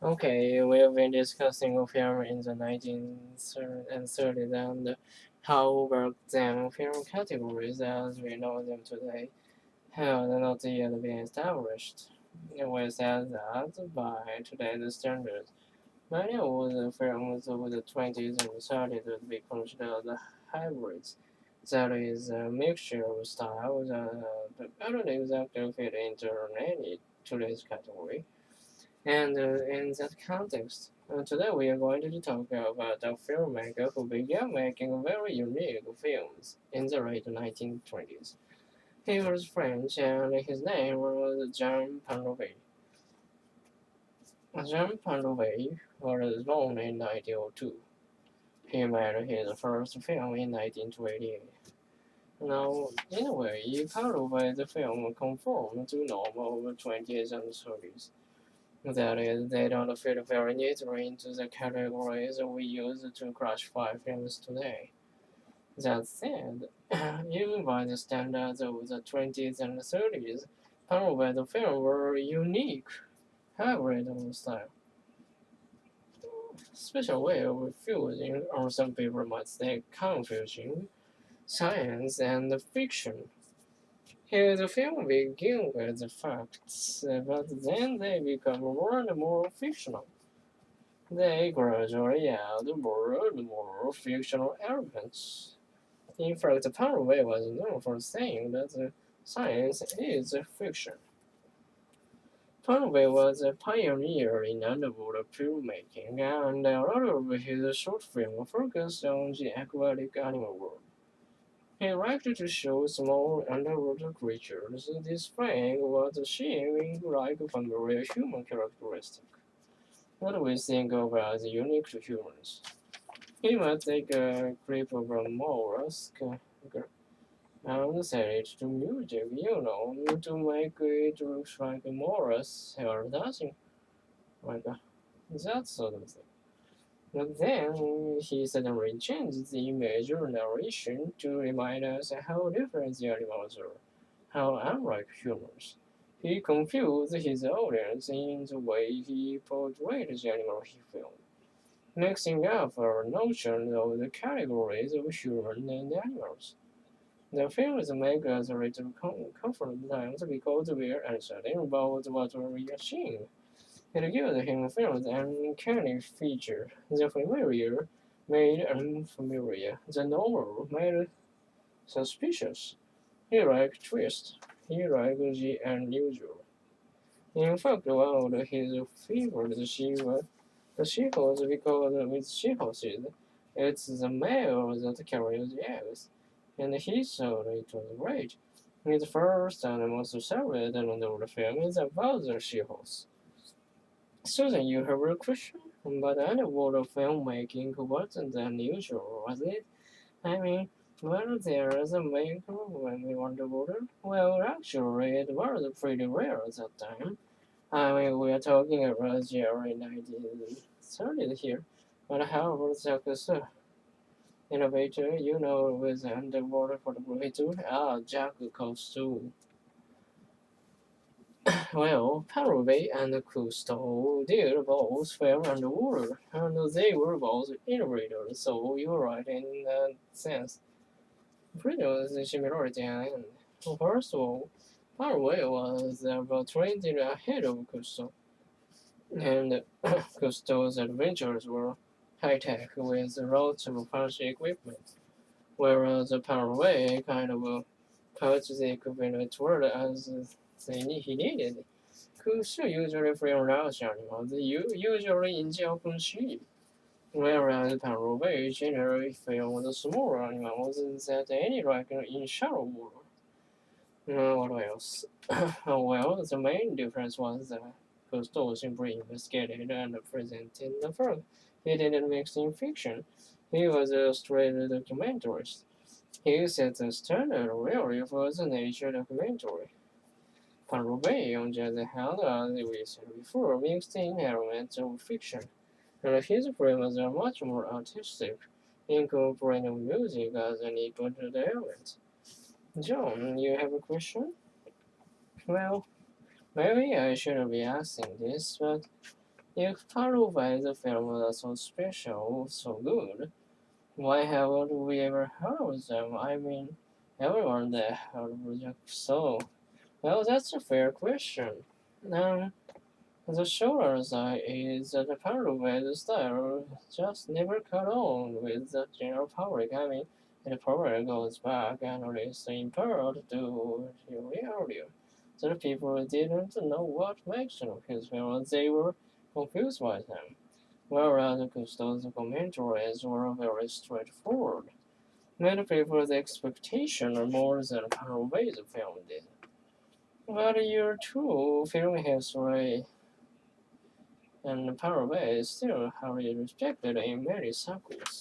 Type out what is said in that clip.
Okay, we've been discussing film in the 1930s and how work them film categories as we know them today have not yet been established. We said that by today's standards, many of the films of the 20s and 30s would be considered hybrids. That is, a mixture of styles that don't exactly fit into any today's category. And in that context, today we are going to talk about a filmmaker who began making very unique films in the late 1920s. He was French and his name was Jean Panoré. Jean Panoré was born in 1902. He made his first film in 1928. Now, in a way, Panoré film conformed to normal 20s and 30s. That is, they don't fit very neatly into the categories we use to classify films today. That said, even by the standards of the 20s and 30s, Panel's films were unique, hybrid style. Special way of fusing, or some people might say confusing, science and fiction. Here the film begins with the facts, but then they become more and more fictional. They gradually add more and more fictional elements. In fact, Panway was known for saying that science is fiction. Panway was a pioneer in underwater filmmaking, and a lot of his short films focused on the aquatic animal world. He liked to show small underwater creatures displaying what seemed like familiar human characteristics. What we think of as unique to humans. He might take a clip of a mollusk and set it to music, to make it look like a mollusk or dancing, like that sort of thing. But then he suddenly changed the image or narration to remind us how different the animals are, how unlike humans. He confused his audience in the way he portrayed the animal he filmed, mixing up our notion of the categories of human and animals. The films make us a little comfortable times because we are uncertain about what we are seeing. It gives him films an uncanny feature. The familiar made unfamiliar, the normal made suspicious. He liked twist. He liked the unusual. In fact, one of his favorite she-horse because with she-horses, it's the male that carries the eggs, and he thought it was great. His first and most celebrated underwater film is about the she-horse. Susan, you have a question? But underwater filmmaking wasn't unusual, was it? I mean, were there as a main problem in underwater? Well, actually, it was pretty rare at that time. I mean, we are talking about the early 1930s here, but however, the innovator, with underwater photography, Jack Cousteau. Well, Paraguay and Cousteau did both film underwater, and they were both innovators, so you're right in that sense. Pretty much the similarity and first of all, Paraguay was about 20 ahead of Cousteau. And Cousteau's adventures were high-tech with lots of fancy equipment, whereas Paraguay kind of put the equipment toward as he needed. Cousteau usually film large animals, usually in the open sea, whereas Paraguay generally filmed smaller animals that any like in shallow water. What else? Well, the main difference was that Cousteau simply investigated and presented the film. He didn't mix in fiction. He was a straight documentarist. He set the standard really for the nature documentary. Pan-Roubaix, on the other hand, as we said before, mixed in elements of fiction, and his films are much more artistic, incorporating music as an important element. John, you have a question? Well, maybe I shouldn't be asking this, but If part of the film was so special, so good, why haven't we ever heard of them? I mean, everyone that heard of Jack so. Well, that's a fair question. Um, the short answer is that the Parallel style just never caught on with the general public. I mean, it probably goes back and is in part to the audio. The people didn't know what action his films, they were confused by them. Whereas Cousteau's commentaries were very straightforward. Many people's expectations are more than Parallel's film did. But year two, film history and Paraguay is still highly respected in many circles.